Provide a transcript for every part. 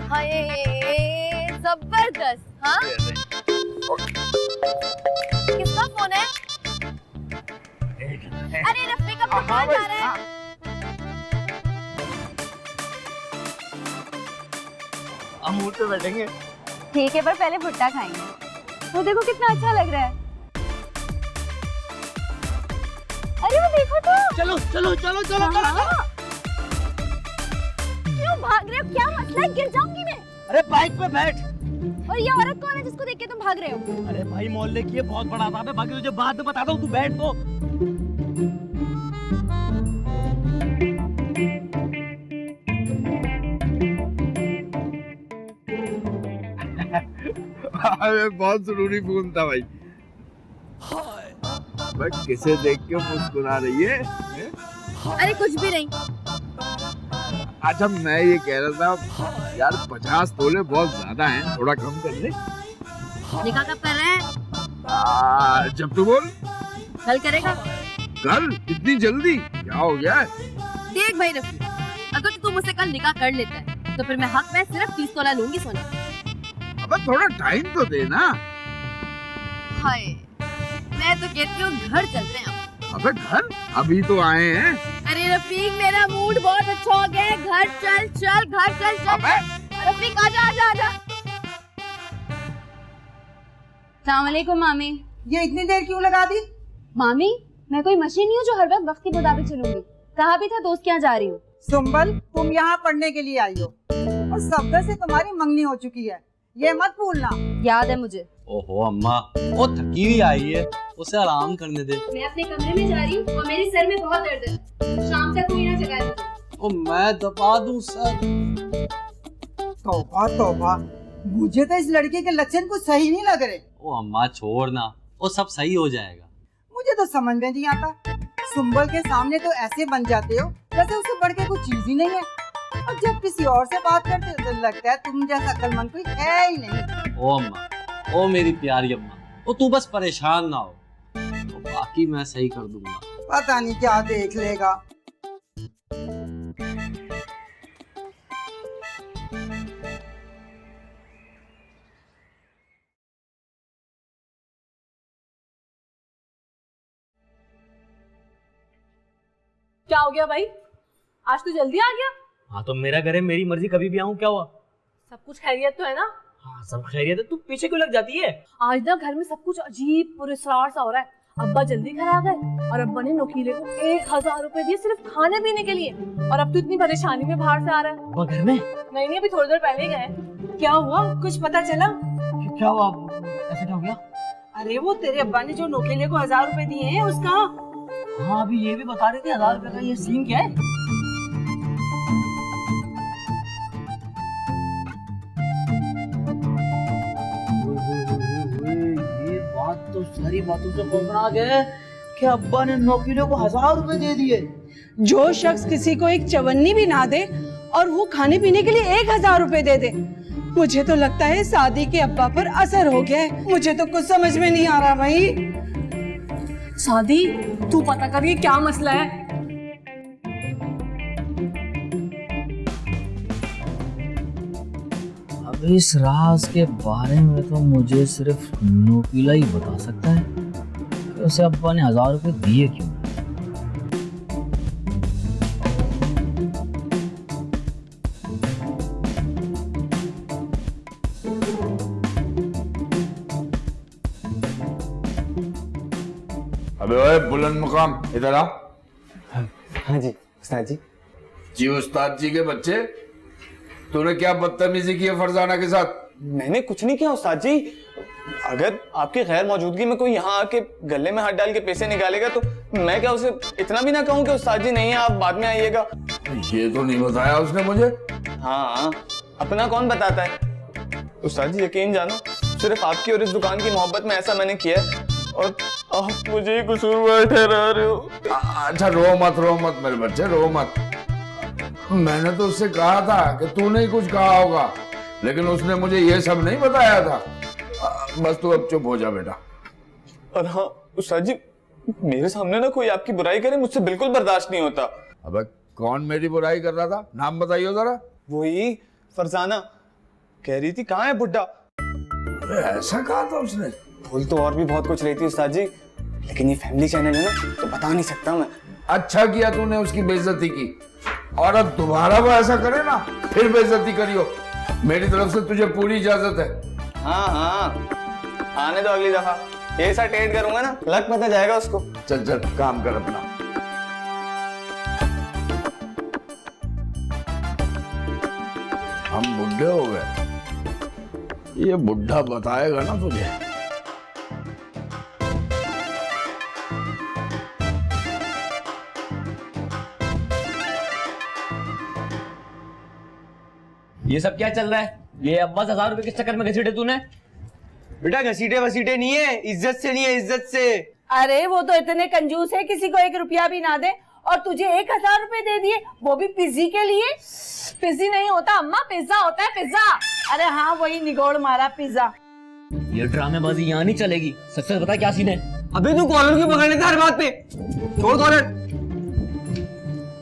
हाय जबरदस्त। हाँ किसका फोन है? अरे रफीक अब कहाँ जा रहा है? हम ऊँट पे बैठेंगे। ठीक है पर पहले भुट्टा खाएंगे। वो देखो कितना अच्छा लग रहा है। अरे वो देखो तो। चलो चलो चलो चलो चलो। क्यों भाग रहे हो? क्या मसला है? गिर जाऊंगी मैं। अरे बाइक पे बैठ। और ये औरत कौन है जिसको देख के तुम भाग रहे हो? अरे भाई मोहल्ले की ये बहुत बड़ा बात है, बाकी तुझे बाद में बताता हूँ, तू बैठ तो। अरे बहुत जरूरी फोन था भाई। बट किसे देख के मुस्कुरा रही है? अरे कुछ भी नहीं। अच्छा मैं ये कह रहा था यार 50 तोले बहुत ज्यादा हैं, थोड़ा कम कर ले। निकाह कब कर रहे हैं? जब तू बोल। कल करेगा? कल? इतनी जल्दी? क्या हो गया? देख भाई रफी, अगर तू मुझसे कल निकाह कर लेता है तो फिर मैं हक में सिर्फ 30 तोला लूंगी सोना। अबे थोड़ा टाइम तो दे ना। हाय मैं तो कहती हूँ घर चलते हैं अब। अबे घर? अभी तो आए हैं। अरे रफीक मेरा मूड बहुत अच्छा हो गया है। घर चल चल घर चल चल। अबे रफीक आजा आजा आजा। अस्सलामुअलैकुम मामी। ये इतनी देर क्यों लगा दी? मामी मैं कोई मशीन नहीं हूँ जो हर वक्त वक्त के मुताबिक चलूंगी। कहा भी था दोस्त के यहाँ जा रही हूँ। सुंबल तुम यहाँ पढ़ने के लिए आई हो और सफदर से तुम्हारी मंगनी हो चुकी है, ये मत भूलना। याद है मुझे। ओहो अम्मा, वो थकी हुई आई है, उसे आराम करने दे। मैं अपने कमरे में जा रही हूँ और मेरे सर में बहुत दर्द है। शाम तक कोई ना जगाए मुझे। ओ मैं दबा दूं सर। तौबा तौबा, मुझे तो इस लड़के के लक्षण कुछ सही नहीं लग रहे। ओ अम्मा छोड़ ना, वो सब सही हो जाएगा। मुझे तो समझ में नहीं आता, सुंबल के सामने तो ऐसे बन जाते हो जैसे उससे बढ़ के कुछ चीज ही नहीं है, और जब किसी और से बात करते हो तो लगता है तुम जैसा अक्लमंद कोई है ही नहीं। ओ अम्मा, ओ मेरी प्यारी अम्मा, ओ तू बस परेशान ना हो, तो बाकी मैं सही कर दूंगा। पता नहीं क्या देख लेगा। क्या हो गया भाई? आज तो जल्दी आ गया। हाँ तो मेरा घर है, मेरी मर्जी, कभी भी आऊँ, क्या हुआ? सब कुछ खैरियत तो है ना? हाँ सब खैरियत है, तू पीछे क्यों लग जाती है? आज ना घर में सब कुछ अजीब पुरस्कार सा हो रहा है। अब्बा जल्दी घर आ गए और अब्बा ने नौकीले को 1000 रुपए दिए सिर्फ खाने पीने के लिए, और अब तो इतनी परेशानी में बाहर से आ रहा है। अब्बा घर में? नहीं अभी थोड़ी देर पहले ही गए। क्या हुआ, कुछ पता चला? क्या हुआ, ऐसे क्या हो गया? अरे वो तेरे अब्बा ने जो नौकीले को 1000 रुपए दिए हैं उसका। हाँ अभी ये भी बता रहे थे 1000 रुपए का, ये सीन क्या है? ये बात तो सारी बातों से खतरनाक है कि अब्बा ने नौकीले को 1000 रुपए दे दिए। जो शख्स किसी को एक चवन्नी भी ना दे और वो खाने पीने के लिए 1000 रुपए दे दे, मुझे तो लगता है शादी के अब्बा पर असर हो गया है। मुझे तो कुछ समझ में नहीं आ रहा भाई। शादी, तू पता कर ये क्या मसला है। अब इस राज के बारे में तो मुझे सिर्फ नोकीला ही बता सकता है कि उसे अब्बा ने 1000 रुपए दिए क्यों। अबे ओए बुलंद मुकाम, इधर आ। हाँ जी उस्ताद जी। जी उस्ताद जी के बच्चे, तूने क्या बदतमीजी की है फरजाना के साथ? मैंने कुछ नहीं किया उस्ताद जी। अगर आपकी गैर मौजूदगी में कोई यहाँ आके गले में हाथ डाल के पैसे निकालेगा तो मैं क्या उसे इतना भी ना कहूँ कि उस्ताद जी नहीं है, आप बाद में आइएगा। ये तो नहीं बताया उसने मुझे। हाँ अपना कौन बताता है उस्ताद जी, यकीन जानो सिर्फ आपकी और इस दुकान की मोहब्बत में ऐसा मैंने किया है, और आप मुझे कसूरवार ठहरा रहे हो। अच्छा रो मत मेरे बच्चे, रो मत। मैंने तो उससे कहा था कि तूने ही कुछ कहा होगा, लेकिन उसने मुझे ये सब नहीं बताया था। बस तू अब चुप हो जा बेटा। और हाँ उस्ताद जी, मेरे सामने ना कोई आपकी बुराई करे, मुझसे बिल्कुल बर्दाश्त नहीं होता। अबे कौन मेरी बुराई कर रहा था? नाम बताइए जरा। वही फरजाना, कह रही थी कहाँ है बुड्ढा। अरे ऐसा कहा था उसने? बोल तो और भी बहुत कुछ रही थी उस्ताद जी, लेकिन ये फैमिली चैनल है ना, तो बता नहीं सकता मैं। अच्छा किया तूने उसकी बेइज्जती की, और अब दोबारा वो ऐसा करे ना फिर बेइज्जती करियो। मेरी तरफ से तुझे पूरी इजाजत है। हाँ हाँ, आने दो अगली दफा। ऐसा टेट करूंगा ना, लग पता जाएगा उसको। चल चल काम कर अपना। हम बुढ़े हो गए, ये बुढ़ा बताएगा ना तुझे। ये सब क्या चल रहा है? ये अब्बा 1000 रुपए किस चक्कर में घसीटे तूने? बेटा घसीटे वसीटे नहीं है, इज्जत से नहीं है, इज्जत से। अरे वो तो इतने कंजूस है, किसी को 1 रुपया भी ना दे, और तुझे 1000 रुपए दे दिए, वो भी पिज्जी के लिए। पिज्जी नहीं होता अम्मा, पिज्जा होता है, पिज्जा। अरे हाँ, वही निगोड़ मारा पिज्जा। ये ड्रामेबाजी यहाँ नहीं चलेगी। सच सच बता क्या सीन है? अबे तू कॉलर क्यों पकड़ लेता है हर बात पे? छोड़ कॉलर।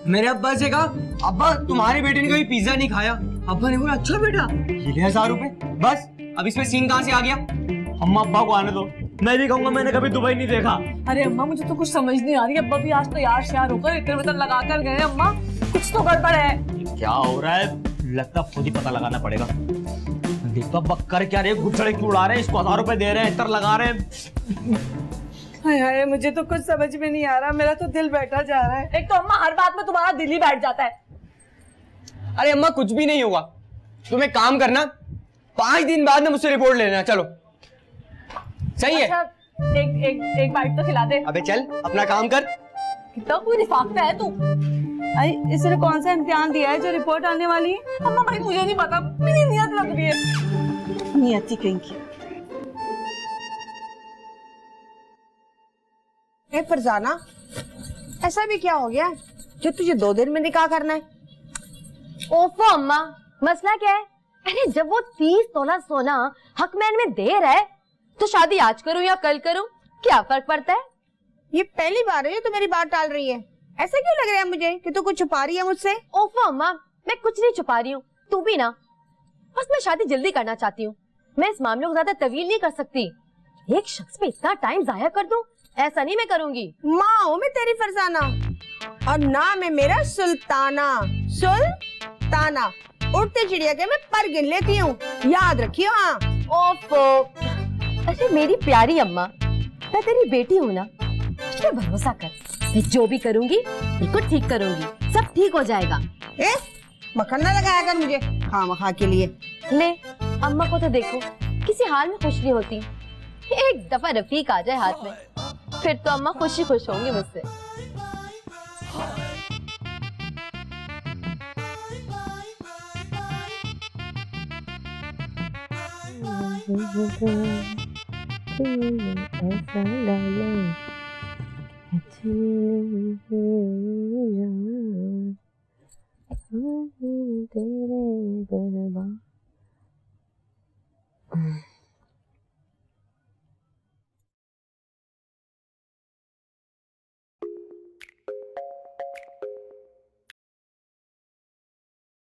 मेरे अब्बा से कहा, अब्बा तुम्हारे बेटे ने कभी पिज्जा नहीं खाया। अब्बा ने बोला अच्छा बेटा, ये ले 1000 रुपए। बस अब इसमें सीन कहाँ से आ गया? अम्मा अब्बा को आने दो, मैं भी कहूंगा मैंने कभी दुबई नहीं देखा। अरे अम्मा मुझे तो कुछ समझ नहीं आ रही। अब्बा भी आज तो यार श्यार होकर इधर उधर लगा कर गए। अम्मा कुछ तो गड़बड़ है। क्या हो रहा है? लगता खुद ही पता लगाना पड़ेगा। देखो अब्बा कर क्या रहे, घुटड़े क्यों उड़ा रहे हैं, इसको 1000 रुपए दे रहे हैं, इतर लगा रहे हैं। हाय हाय, मुझे तो कुछ समझ में नहीं आ रहा, मेरा तो दिल बैठा जा रहा है। एक तो अम्मा हर बात में तुम्हारा दिल ही बैठ जाता है। अरे अम्मा कुछ भी नहीं होगा, तुम एक काम करना, 5 दिन बाद में मुझसे रिपोर्ट लेना। चलो सही है? अच्छा एक बाइट तो खिला दे। अबे चल अपना काम कर। कितना कोई रिफाकता है तू। अरे इसने कौन सा इम्तिहान दिया है जो रिपोर्ट आने वाली है? अम्मा भाई मुझे नहीं पता, मेरी नियत लग रही है। नियति कहीं की। ए फरजाना, ऐसा भी क्या हो गया जो तुझे 2 दिन में निकाह करना है? ओफो अम्मा, मसला क्या है? अरे जब वो 30 तोला सोना हकमैन में दे रहा है तो शादी आज करूं या कल करूं, क्या फर्क पड़ता है? ये पहली बार है जो तू मेरी बात टाल रही है। ऐसा क्यों लग रहा है मुझे कि तू कुछ छुपा रही है मुझसे? ओफो अम्मा, मैं कुछ नहीं छुपा रही हूँ, तू भी ना। बस मैं शादी जल्दी करना चाहती हूँ, मैं इस मामले को ज्यादा तवील नहीं कर सकती। एक शख्स पे इतना टाइम जाया कर दूं, ऐसा नहीं मैं करूंगी। माँ हूँ मैं तेरी फरजाना, और नाम है मेरा सुल्ताना। सुल्ताना, उड़ते चिड़िया के मैं पर गिन लेती हूँ, याद रखियो। हाँ ओफो, अरे मेरी प्यारी अम्मा, मैं तेरी बेटी हूँ ना, मुझ पे भरोसा कर। मैं जो भी करूंगी बिल्कुल ठीक करूंगी, सब ठीक हो जाएगा। मक्खन ना लगाया कर मुझे खामखा के लिए। ले अम्मा को तो देखो, किसी हाल में खुश नहीं होती। एक दफा रफीक आ जाए हाथ में, फिर तो अम्मा खुश ही खुश होंगी मुझसे।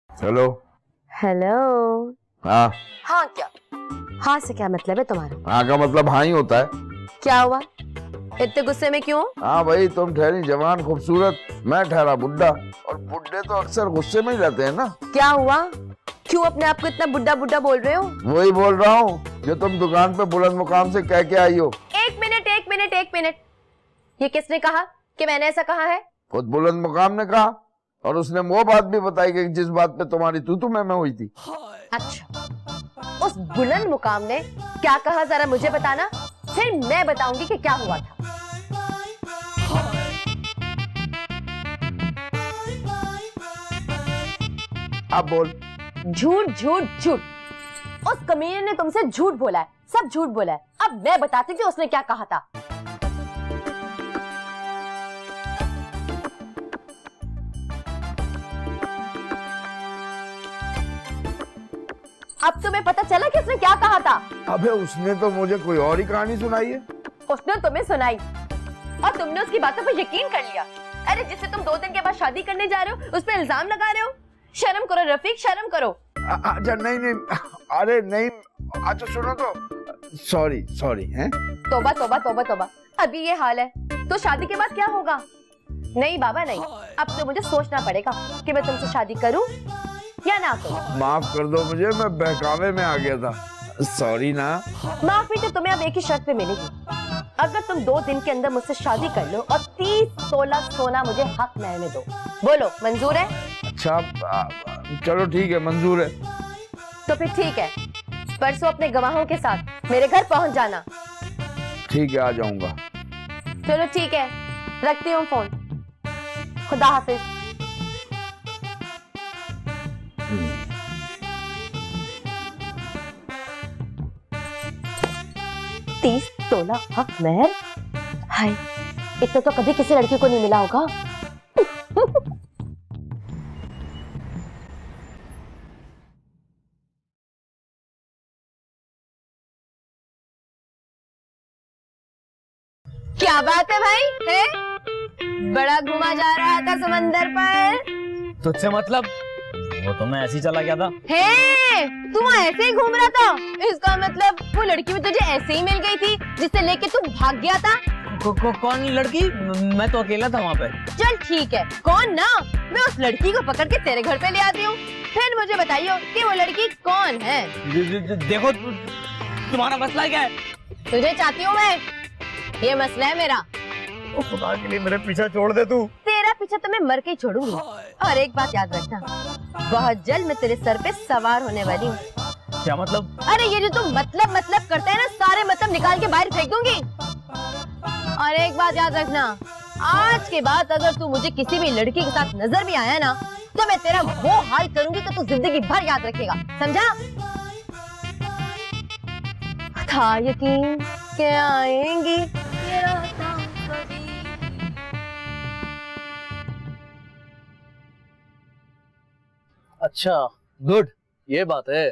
हेलो। हेलो। हाँ हाँ क्या? हाँ से क्या मतलब है तुम्हारा? हाँ का मतलब हाँ ही होता है। क्या हुआ, इतने गुस्से में क्यों? हाँ भाई, तुम ठहरी जवान खूबसूरत, मैं ठहरा बुड्ढा, और बुड्ढे तो अक्सर गुस्से में ही रहते हैं ना। क्या हुआ, क्यों अपने आप को इतना बुड्ढा बुड्ढा बोल रहे हो? वही बोल रहा हूँ जो तुम दुकान पे बुलंद मुकाम से कह के आई हो। एक मिनट, ये किसने कहा कि मैंने ऐसा कहा है? खुद बुलंद मुकाम ने कहा, और उसने वो बात भी बताई कि जिस बात पे तुम्हारी तू मैं हुई थी। अच्छा, उस बुलंद मुकाम ने क्या कहा जरा मुझे बताना, फिर मैं बताऊंगी कि क्या हुआ था। अब बोल। झूठ झूठ झूठ, उस कमीने ने तुमसे झूठ बोला है, सब झूठ बोला है। अब मैं बताती हूँ कि उसने क्या कहा था। अब तुम्हें पता चला कि उसने क्या कहा था? अबे उसने तो मुझे कोई और ही कहानी सुनाई है। उसने तुम्हें सुनाई और तुमने उसकी बातों पर यकीन कर लिया। अरे जिससे तुम 2 दिन के बाद शादी करने जा रहे हो, उस पर इल्जाम लगा रहे हो। शर्म करो रफीक, शर्म करो। अच्छा नहीं, अरे नहीं, अच्छा सुनो तो, सॉरी सॉरी हैं। तौबा तौबा तौबा तौबा, अभी ये हाल है तो शादी के बाद क्या होगा? नहीं बाबा नहीं, अब तो मुझे सोचना पड़ेगा कि मैं तुमसे शादी करूं या ना करूं। माफ कर दो मुझे, मैं बहकावे में आ गया था, सॉरी ना। माफी तो तुम्हें अब एक ही शर्त पे मिलेगी, अगर तुम 2 दिन के अंदर मुझसे शादी कर लो और 30 तोला सोना मुझे हक महल में दो। बोलो मंजूर है? अच्छा चलो ठीक है, मंजूर है। तो फिर ठीक है, परसों अपने गवाहों के साथ मेरे घर पहुंच जाना। ठीक है, आ जाऊंगा। चलो ठीक है, रखती हूँ फोन। खुदा हाफिज। 30 तोला हक महल, हाय इतना तो कभी किसी लड़की को नहीं मिला होगा। क्या बात है भाई, है बड़ा घुमा जा रहा था समंदर पर। तुझसे मतलब? वो तो मैं ऐसे ही चला गया था। हे, तू ऐसे ही घूम रहा था? इसका मतलब वो लड़की भी तुझे ऐसे ही मिल गई थी जिससे लेके तू भाग गया था? कौन लड़की? मैं तो अकेला था वहाँ पे। चल ठीक है, कौन ना, मैं उस लड़की को पकड़ के तेरे घर पे ले आती हूँ, फिर मुझे बताइयो कि वो लड़की कौन है। देखो तुम्हारा मसला क्या है? तुझे चाहती हूँ मैं, ये मसला है मेरा। खुदा के लिए मेरे पीछे छोड़ दे तू। तेरा पीछे तो मैं मर के ही छोड़ूंगी। और एक बात याद रखना, बहुत जल्द मैं तेरे सर पे सवार होने वाली हूँ। क्या मतलब? अरे ये जो तुम मतलब करते हैं ना, सारे मतलब निकाल के बाहर फेंक दूंगी। और एक बात याद रखना, आज के बाद अगर तू मुझे किसी भी लड़की के साथ नजर भी आया ना, तो मैं तेरा वो हाल करूंगी कि तू जिंदगी भर याद रखेगा, समझा? था यकीन के आएंगी। अच्छा गुड, ये बात है।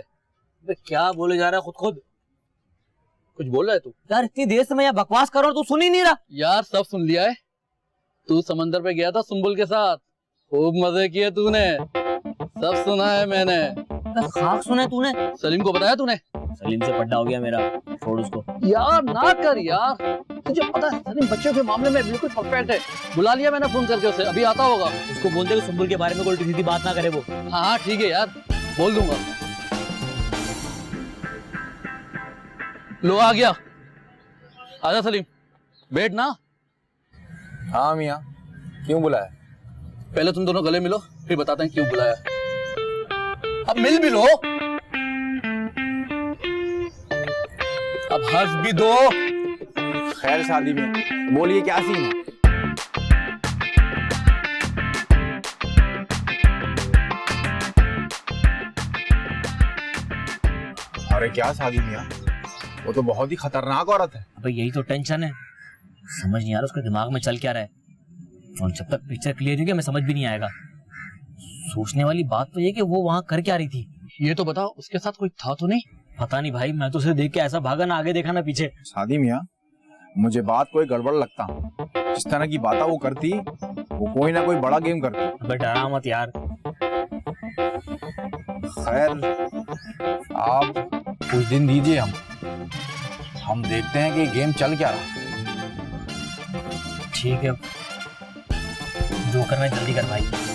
क्या बोले जा रहा है खुद? कुछ बोल रहा है तू? यार इतनी देर से मैं यहाँ बकवास कर रहा हूँ, तू सुन ही नहीं रहा। यार सब सुन लिया है। तू समंदर पे गया था सुंबुल के साथ, खूब मजे किए तूने, सब सुना है मैंने। खाक सुना है तूने? सलीम को बताया तूने? सलीम से पड्डा हो गया मेरा, छोड़ उसको। यार ना कर यार, तुझे पता है सलीम बच्चों के मामले में बिल्कुल परफेक्ट है। बुला लिया मैंने फोन करके उसे, अभी आता होगा। उसको बोल दे सुंबुल के बारे में कोई सीधी बात ना करे वो। हाँ ठीक है यार, बोल दूंगा। लो आ गया, आजा सलीम, बैठ ना। हाँ मियाँ, क्यों बुलाया? पहले तुम दोनों गले मिलो, फिर बताते हैं क्यों बुलाया। अब मिल भी लो, अब हंस भी दो। खैर शादी में बोलिए, क्या सीन है? अरे क्या शादी मियाँ, वो तो बहुत ही खतरनाक औरत है। अबे यही तो टेंशन है, समझ नहीं आ रहा उसके दिमाग में चल क्या रहा है, और जब तक पिक्चर क्लियर होगी मैं समझ भी नहीं आएगा। सोचने वाली बात तो ये कि वो वहाँ कर क्या रही थी। ये तो बताओ, उसके साथ कोई था तो नहीं? पता नहीं भाई, मैं तो उसे देख के ऐसा भागा ना आगे देखा ना पीछे। शादी मियाँ, मुझे बात कोई गड़बड़ लगता, जिस तरह की बात वो करती, वो कोई ना कोई बड़ा गेम करती। अबे डरा मत यार। खैर आप कुछ दिन दीजिए, हम देखते हैं कि गेम चल क्या रहा। ठीक है, जो करना है जल्दी कर भाई।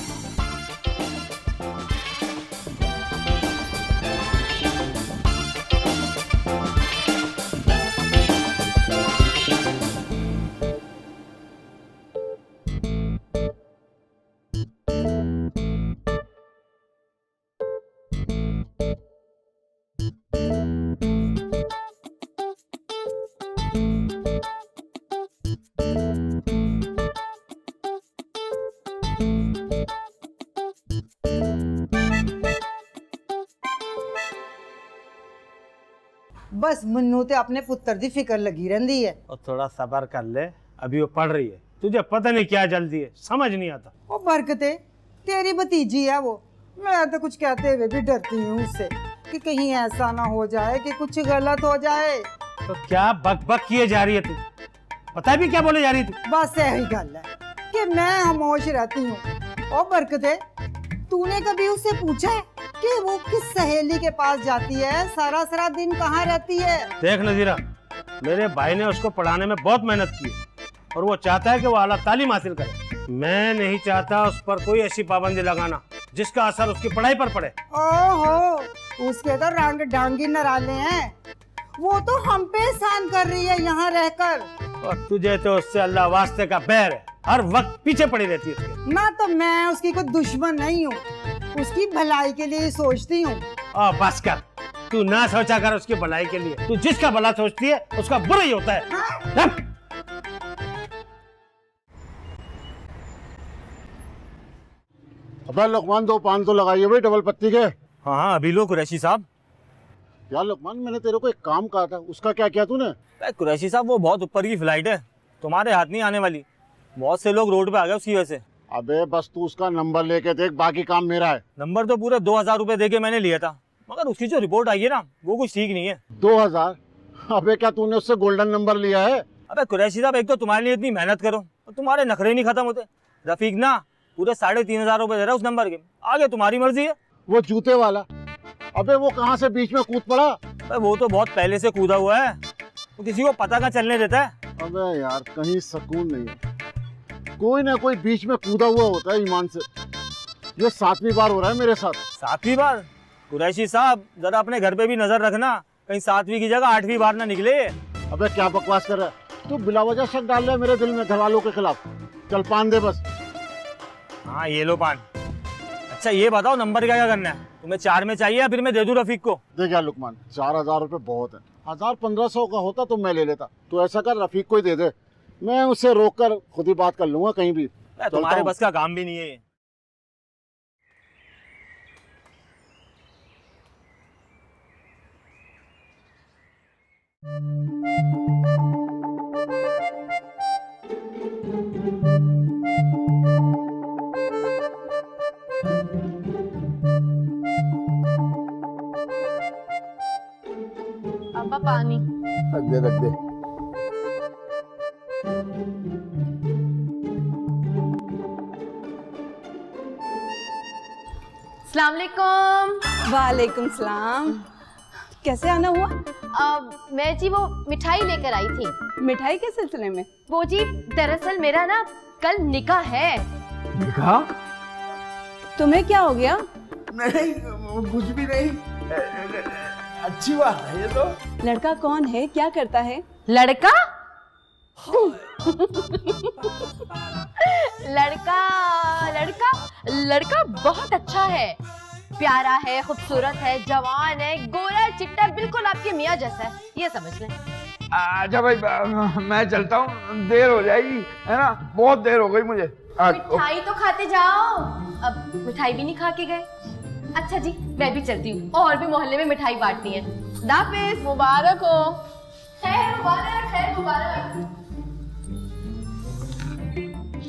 बस मन्नू ते अपने पुत्र दी फिक्र लगी रहंदी है। और थोड़ा सब्र कर ले, अभी वो पढ़ रही है, तुझे पता नहीं क्या जल्दी है, समझ नहीं आता। वो बरकते तेरी भतीजी है वो, मैं तो कुछ कहते हुए भी डरती हूँ उससे कि कहीं ऐसा ना हो जाए कि कुछ गलत हो जाए। तो क्या बक बक किए जा रही है तू? पता भी क्या बोले जा रही थी? बस यही गल है कि मैं खामोश रहती हूँ। ओ बरकते, तूने कभी उससे पूछा है कि वो किस सहेली के पास जाती है, सारा सारा दिन कहाँ रहती है। देख नजीरा, मेरे भाई ने उसको पढ़ाने में बहुत मेहनत की और वो चाहता है कि वो आला तालीम हासिल करे। मैं नहीं चाहता उस पर कोई ऐसी पाबंदी लगाना जिसका असर उसकी पढ़ाई पर पड़े। ओहो, उसके तो रंग डांगी नराले हैं। वो तो हम पे एहसान कर रही है यहाँ रहकर। और तुझे तो उससे अल्लाह वास्ते का बैर है, हर वक्त पीछे पड़ी रहती है उसके। ना तो मैं उसकी कोई दुश्मन नहीं हूँ, उसकी भलाई के लिए ही सोचती हूँ। बस कर, तू ना सोचा कर उसकी भलाई के लिए। तू जिसका भला सोचती है उसका बुरा ही होता है। हाँ? अबे लुकमान, 2 पान तो लगाइए भाई डबल पत्ती के। हाँ अभी लो कुरैशी साहब। यार लुकमान, मैंने तेरे को एक काम कहा था, उसका क्या किया तूने? कुरैशी साहब वो बहुत ऊपर की फ्लाइट है, तुम्हारे हाथ नहीं आने वाली। बहुत से लोग रोड पे आ गए उसकी वजह से। अबे बस तू उसका नंबर लेके देख, बाकी काम मेरा है। नंबर तो पूरे 2000 रुपए दे के मैंने लिया था, मगर उसकी जो रिपोर्ट आई है ना वो कुछ ठीक नहीं है। 2000? अबे क्या तूने उससे गोल्डन नंबर लिया है? अबे कुरैशी साहब, एक तो तुम्हारे लिए इतनी मेहनत करो और तुम्हारे नखरे नहीं खत्म होते। रफीक ना पूरे 3500 रुपए दे रहा है उस नंबर के, आगे तुम्हारी मर्जी है। वो जूते वाला, अबे वो कहाँ से बीच में कूद पड़ा? वो तो बहुत पहले से कूदा हुआ है, वो किसी को पता का चलने देता है। अबे यार कहीं सुकून नहीं है, कोई ना कोई बीच में कूदा हुआ होता है ईमान से। ये 7वीं बार हो रहा है मेरे साथ। 7वीं बार? कुरैशी साहब जरा अपने घर पे भी नजर रखना, कहीं 7वीं की जगह 8वीं बार ना निकले। अबे क्या बकवास कर रहा है तू? बिला वजह शक डाल रहा है मेरे दिल में घर वालों के खिलाफ। चल पान दे बस। हाँ ये लो पान। अच्छा ये बताओ नंबर क्या क्या करना है, तुम्हें 4 में चाहिए या फिर मैं दे दूं रफीक को? देख यार लुकमान, 4000 रुपये बहुत है, 1000-1500 का होता तो मैं ले लेता। तो ऐसा कर रफीक को ही दे दे, मैं उससे रोक कर खुद ही बात कर लूंगा कहीं भी। तुम्हारे बस का काम भी नहीं है। अब्बा पानी। रख दे रख दे। अस्सलाम वालेकुम। वालेकुम सलाम। कैसे आना हुआ? मैं जी वो मिठाई लेकर आई थी। मिठाई के सिलसिले में? वो जी दरअसल मेरा ना कल निकाह है। निकाह? तुम्हें क्या हो गया? नहीं कुछ भी नहीं, अच्छी बात है ये तो। लड़का कौन है, क्या करता है? लड़का? लड़का लड़का लड़का बहुत अच्छा है, प्यारा है, खूबसूरत है, जवान है, गोरा चिट्टा, बिल्कुल आपके मियाँ जैसा है, ये समझ लें। अच्छा भाई मैं चलता हूँ, देर हो जाएगी है ना, बहुत देर हो गई मुझे। मिठाई तो खाते जाओ, अब मिठाई भी नहीं खा के गए। अच्छा जी मैं भी चलती हूँ, और भी मोहल्ले में मिठाई बांटनी है। दाफिज। मुबारक हो। खैर मुबारक, खैर मुबारक।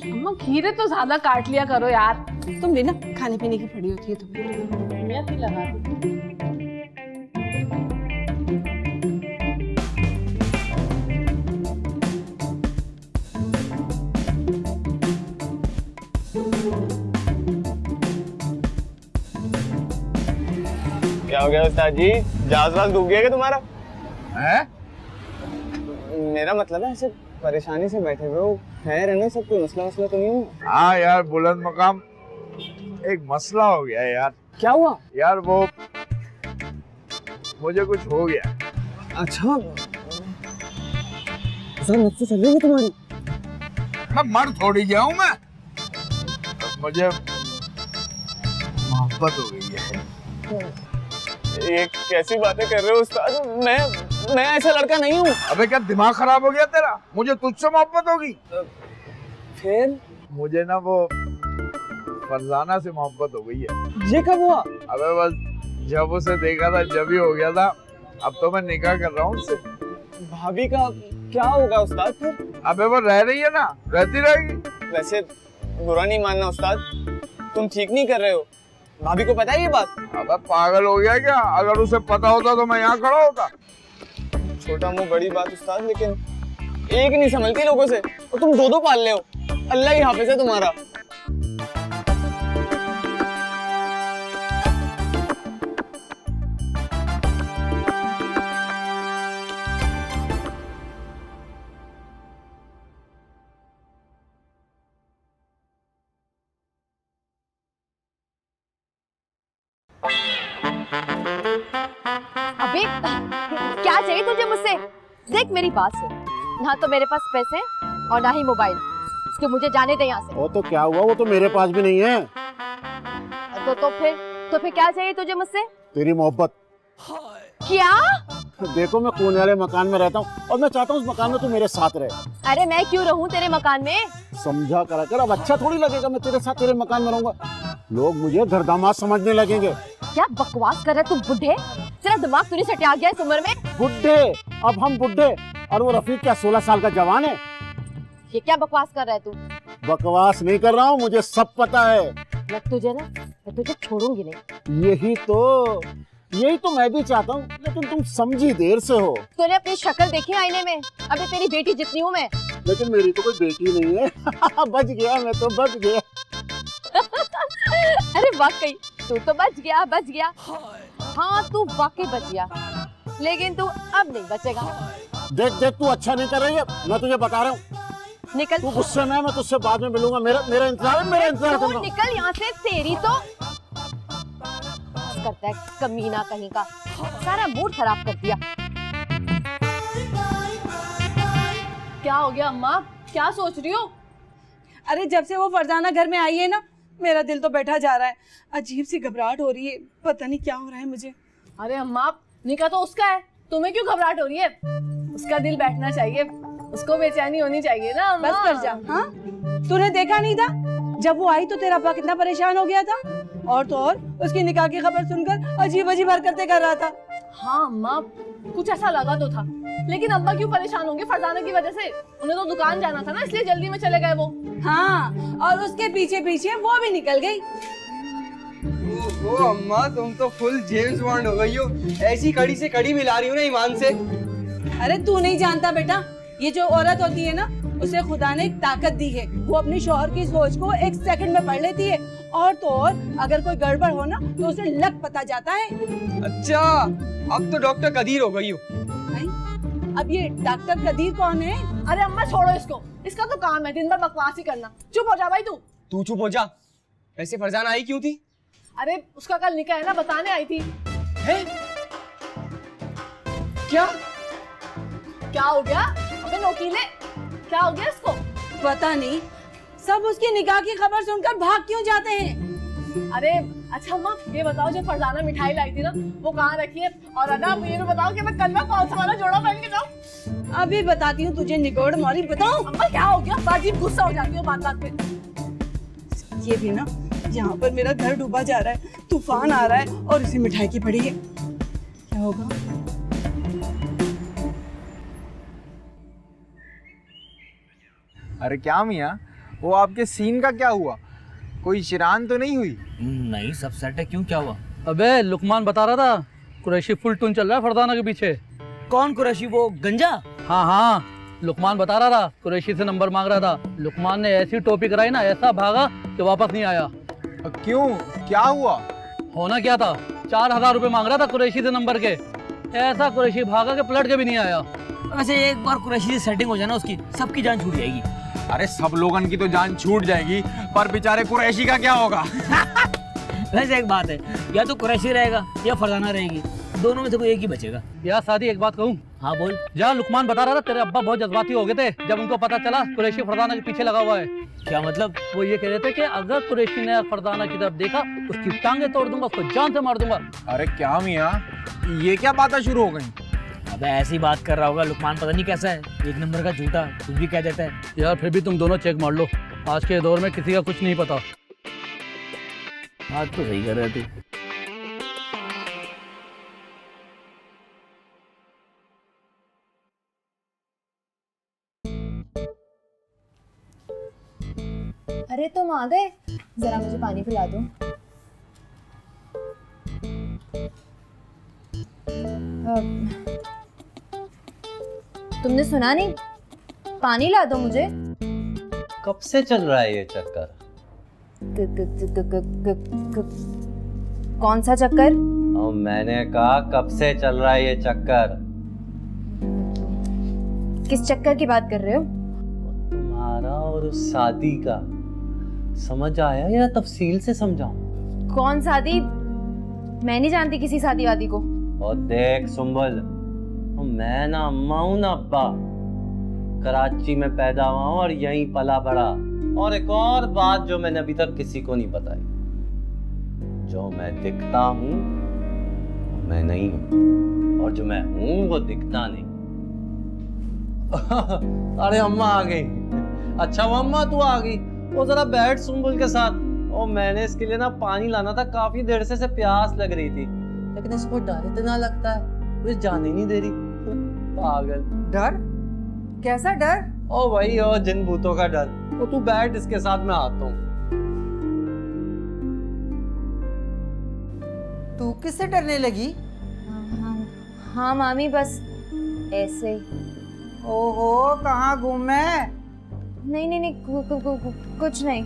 अम्मा खीरे तो ज्यादा काट लिया करो यार। तुम भी ना खाने पीने की पड़ी होती है तुम्हें। मैं भी लगा दूँ। क्या हो गया उस्ताद जी, जहाज वाज डूब गया क्या तुम्हारा? है? मेरा मतलब है ऐसे परेशानी से बैठे हुए हो, खैर है ना, सब कोई मसला तो नहीं है? हाँ यार बुलंद मकाम, एक मसला हो गया यार। क्या हुआ यार? वो मुझे कुछ हो गया। अच्छा नफ्स चल रही है तुम्हारी? मैं मर थोड़ी गया हूँ मैं, मुझे मोहब्बत हो गई है। ये कैसी बातें कर रहे हो उस्ताद, मैं ऐसा लड़का नहीं हूँ। अबे क्या दिमाग खराब हो गया तेरा? मुझे तुझसे मोहब्बत होगी? फिर मुझे ना वो फरजाना से मोहब्बत हो गई है। ये कब हुआ? अबे बस जब उसे देखा था जब ही हो गया था, अब तो मैं निकाह कर रहा हूँ उससे। भाभी का क्या होगा उस्ताद फिर? अबे वो रह रही है ना, रहती रहेगी। वैसे बुरा नहीं मानना उस्ताद, तुम ठीक नहीं कर रहे हो। भाभी को पता है ये बात? अबे पागल हो गया क्या? अगर उसे पता होता तो मैं यहाँ खड़ा होता। छोटा मुंह बड़ी बात उस्ताद, लेकिन एक नहीं संभलती लोगों से, और तुम 2-2 पाल ले हो। अल्लाह ही हाफिज है तुम्हारा। अबे क्या चाहिए तुझे मुझसे? देख मेरी बात सुन, ना तो मेरे पास पैसे और ना ही मोबाइल, तो मुझे जाने दे यहाँ से। वो तो क्या हुआ, वो तो मेरे पास भी नहीं है। तो फिर क्या चाहिए तुझे मुझसे? तेरी मोहब्बत। क्या? देखो मैं कोने वाले मकान में रहता हूँ और मैं चाहता हूँ उस मकान में तू मेरे साथ रहे। अरे मैं क्यों रहूं तेरे मकान में? समझा करा कर, अब अच्छा थोड़ी लगेगा मैं तेरे साथ तेरे मकान में रहूंगा। लोग मुझे घर दामाद समझने लगेंगे। क्या बकवास कर रहा है तू बुढ़े? तेरा दिमाग तुझे सटे आ गया इस उम्र में? बुढ़े? अब हम बुढ़े और वो रफीक क्या 16 साल का जवान है? ये क्या बकवास कर रहा है तू? बकवास नहीं कर रहा हूँ, मुझे सब पता है। मैं तुझे छोड़ूंगी नहीं। यही तो मैं भी चाहता हूँ, लेकिन तुम समझी देर से हो। तूने अपनी शक्ल देखी आईने में? अबे तेरी बेटी जितनी हूँ मैं। लेकिन मेरी तो कोई बेटी नहीं है। बच गया, मैं तो बच गया। अरे वाकई तू तो बच गया। हाँ तू वाकई बच गया, लेकिन तू अब नहीं बचेगा। देख तू अच्छा नहीं कर रही है, मैं तुझे बता रहा हूँ। निकल। तू गुस्से में, मैं तुझसे बाद में मिलूंगा। मेरा इंतजार तू निकल यहाँ से। तेरी तो करता है कमीना कहीं का, सारा मूड खराब कर दिया। क्या हो गया अम्मा, क्या सोच रही हो? अरे जब से वो फरजाना घर में आई है ना, मेरा दिल तो बैठा जा रहा है। अजीब सी घबराहट हो रही है, पता नहीं क्या हो रहा है मुझे। अरे अम्मा, निकाह तो उसका है, तुम्हें क्यों घबराहट हो रही है? उसका दिल बैठना चाहिए, उसको बेचैनी होनी चाहिए ना अम्मा। बस कर जा। हाँ, तूने देखा नहीं था जब वो आई तो तेरा अब्बा कितना परेशान हो गया था, और तो और उसकी निकाह की खबर सुनकर अजीब हरकतें कर रहा था। हाँ अम्मा, कुछ ऐसा लगा तो था, लेकिन अब्बा क्यों परेशान होंगे फरजाना की वजह से? उन्हें तो दुकान जाना था ना, इसलिए जल्दी में चले गए वो। हाँ, और उसके पीछे पीछे वो भी निकल गई। ओ अम्मा, तुम तो फुल जेम्स बॉन्ड हो गई हो, ऐसी कड़ी से कड़ी मिला रही हो ना ईमान से। अरे तू नहीं जानता बेटा, ये जो औरत होती है ना, उसे खुदा ने एक ताकत दी है। वो अपनी शौहर की सोच को 1 सेकंड में पढ़ लेती है, और तो और अगर कोई गड़बड़ हो ना तो उसे लग पता जाता है। अच्छा, अब तो डॉक्टर कदीर हो गई हो। अब ये डॉक्टर कदीर कौन है? अरे अम्मा छोड़ो इसको, इसका तो काम है दिन भर बकवास ही करना। चुप हो जा भाई तू चुप हो जा। वैसे फरजाना आई क्यों थी? अरे उसका कल निकाह है ना, बताने आई थी। है? क्या हो गया? अबे नोकीले, क्या हो गया इसको? पता नहीं, सब उसकी निकाह की खबर सुनकर भाग क्यों जाते हैं। अरे अच्छा अम्मा, ये बताओ जो फरजाना मिठाई लाई थी ना, वो कहाँ रखी है? और अदा ये भी बताओ कि मैं कल ना कौन सा वाला जोड़ा पहन के जाऊँ? अभी बताती हूँ तुझे निगोड़ मौली। बताओ अम्मा क्या हो गया? बाजी गुस्सा हो जाती हो बात पे। ये भी ना, यहाँ पर मेरा घर डूबा जा रहा है, तूफान आ रहा है और इसे मिठाई की पड़ी है। क्या होगा? अरे क्या मियाँ, वो आपके सीन का क्या हुआ? कोई शिरान तो नहीं हुई? नहीं, सब सेट है। क्यों, क्या हुआ? अबे लुकमान बता रहा था कुरैशी फुल टून चल रहा है फरजाना के पीछे। कौन कुरैशी? वो गंजा? हाँ, लुकमान बता रहा था, कुरैशी से नंबर मांग रहा था। लुकमान ने ऐसी टोपी कराई ना, ऐसा भागा कि वापस नहीं आया। क्यों, क्या हुआ? होना क्या था, 4000 रुपए मांग रहा था कुरैशी से नंबर के। ऐसा कुरैशी भागा के पलट के भी नहीं आया। वैसे एक बार कुरैशी से सेटिंग हो जाए ना उसकी, सबकी जान छूट जाएगी। अरे सब लोगन की तो जान छूट जाएगी, पर बेचारे कुरैशी का क्या होगा? वैसे एक बात है, या तो कुरैशी रहेगा या फरजाना रहेगी, दोनों में से कोई एक ही बचेगा। यार सादी एक बात कहूँ? हाँ बोल। जहाँ लुकमान बता रहा था तेरे अब्बा बहुत जज्बाती हो गए थे जब उनको पता चला कुरैशी फरजाना के पीछे लगा हुआ है। क्या मतलब? वो ये कह रहे थे कि अगर कुरैशी ने फरजाना की तरफ देखा, उसकी टांगे तोड़ दूंगा, उसको जान से मार दूंगा। अरे क्या मियाँ, ये क्या बातें शुरू हो गई? अबे ऐसी बात कर रहा होगा लुकमान, पता नहीं कैसा है, एक नंबर का झूठा, कुछ भी कह देता है। यार फिर भी तुम दोनों चेक मार लो, आज के दौर में किसी का कुछ नहीं पता। बात तो सही कर रहे तू। अरे तुम आ गए, जरा मुझे पानी पिला दो। तुमने सुना नहीं? पानी ला दो मुझे। कब से चल रहा है ये चक्कर? कौन सा चक्कर? और मैंने कहा कब से चल रहा है ये चक्कर? किस चक्कर की बात कर रहे हो? तुम्हारा और उस शादी का। समझ आया या तफसील से समझाऊं? कौन शादी? मैं नहीं जानती किसी शादी वादी को। और देख सुंबल, मैं ना अम्मा हूं ना अब्बा। कराची में पैदा हुआ हूं और यहीं पला बड़ा। और एक और बात जो मैंने अभी तक किसी को नहीं बताई, जो मैं दिखता हूं मैं नहीं हूं, और जो मैं हूं वो दिखता नहीं। अरे अम्मा आ गई। अच्छा वो अम्मा तू आ गई। वो जरा बैठ सुंबुल के साथ। और मैंने इसके लिए ना पानी लाना था, काफी देर से प्यास लग रही थी, लेकिन इसको डर इतना लगता है, मुझे जाने नहीं दे रही। पागल। डर? कैसा डर? ओ वही ओ जिन भूतों का डर। तो तू बैठ इसके साथ, मैं आता हूँ। तू किससे डरने लगी? हाँ मामी, बस ऐसे ही। ओहो, कहाँ घूमे? नहीं नहीं नहीं, कुछ नहीं।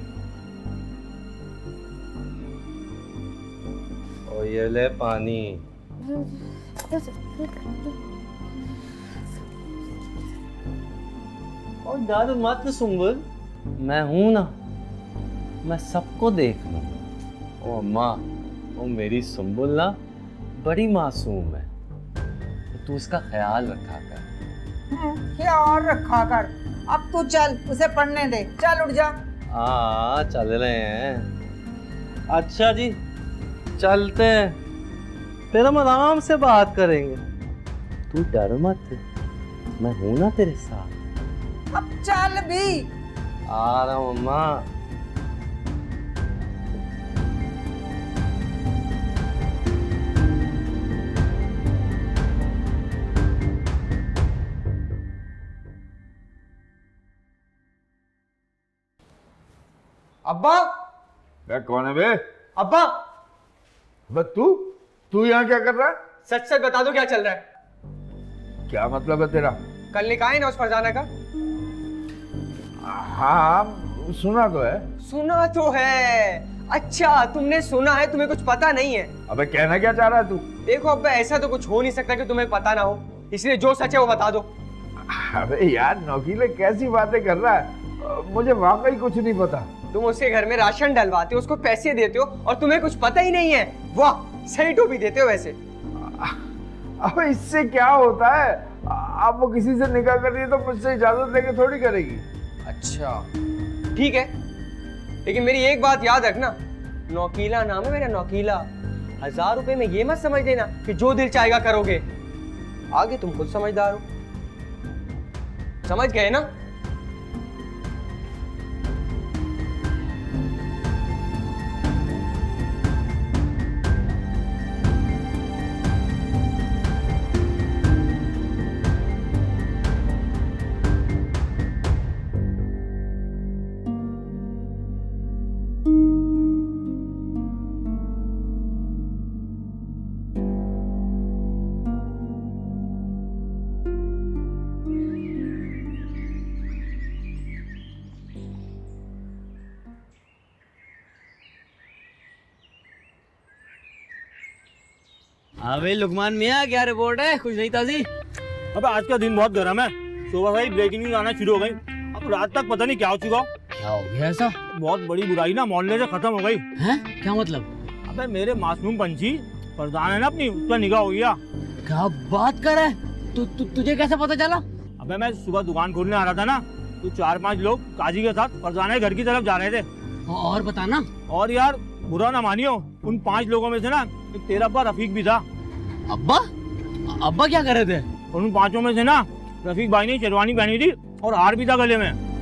ओ ये ले पानी। और डर मत सुंबुल, मैं हूं ना, मैं सबको देख लूंगा। ओ अम्मा, ओ मेरी सुंबुल ना बड़ी मासूम है, तू उसका ख्याल रखा कर। क्या और रखा कर। अब तू चल, उसे पढ़ने दे। चल उठ जा। हाँ चल रहे हैं। अच्छा जी चलते हैं, फिर हम आराम से बात करेंगे। तू डर मत, मैं हूं ना तेरे साथ। अब चल भी। आ रहा हूँ अम्मा। अब्बा। बे कौन है बे? अब्बा। बे तू यहाँ क्या कर रहा है? सच सच बता दो क्या चल रहा है? क्या मतलब है तेरा? कल निकाह है ना उस फरजाना का? हाँ सुना तो है। सुना तो है? अच्छा तुमने सुना है, तुम्हें कुछ पता नहीं है। अबे कहना क्या चाह रहा है तू? देखो अब्बा, ऐसा तो कुछ हो नहीं सकता कि तुम्हें पता ना हो, इसलिए जो सच है वो बता दो। अबे यार नौकीले कैसी बातें कर रहा है, मुझे वाकई कुछ नहीं पता। तुम उसके घर में राशन डलवाते हो, उसको पैसे देते हो और तुम्हें कुछ पता ही नहीं है। वाह, सही टोपी देते हो वैसे। अबे इससे क्या होता है? अब वो किसी से निकाह कर रही है तो मुझसे इजाजत लेके थोड़ी करेगी। अच्छा ठीक है, लेकिन मेरी एक बात याद रखना, नौकीला नाम है मेरा, नौकीला। 1000 रुपए में ये मत समझ देना कि जो दिल चाहेगा करोगे। आगे तुम खुद समझदार हो, समझ गए ना? अबे लुकमान मियां, क्या रिपोर्ट है? कुछ नहीं ताजी? अब आज का दिन बहुत गर्म है, सुबह से ही ब्रेकिंग न्यूज आना शुरू हो गई। अब रात तक पता नहीं क्या हो चुका। क्या हो गया ऐसा? बहुत बड़ी बुराई ना मोहल्ले से खत्म हो गई। हैं? क्या मतलब? अबे मेरे मासूम पंछी फरजान है ना अपनी, उसका निकाह हो गया। क्या बात कर रहा है? तुझे कैसे पता चला? अबे मैं सुबह दुकान खोलने आ रहा था ना, तो 4-5 लोग काजी के साथ फरजाना के घर की तरफ जा रहे थे। और बताना। और यार बुरा ना मानियो, उन 5 लोगों में से ना एक तेरा अब्बा रफीक भी था। अब्बा? अब्बा क्या कर रहे थे? उन 5 में से ना रफीक भाई ने शेरवानी पहनी थी और हार भी था गले में।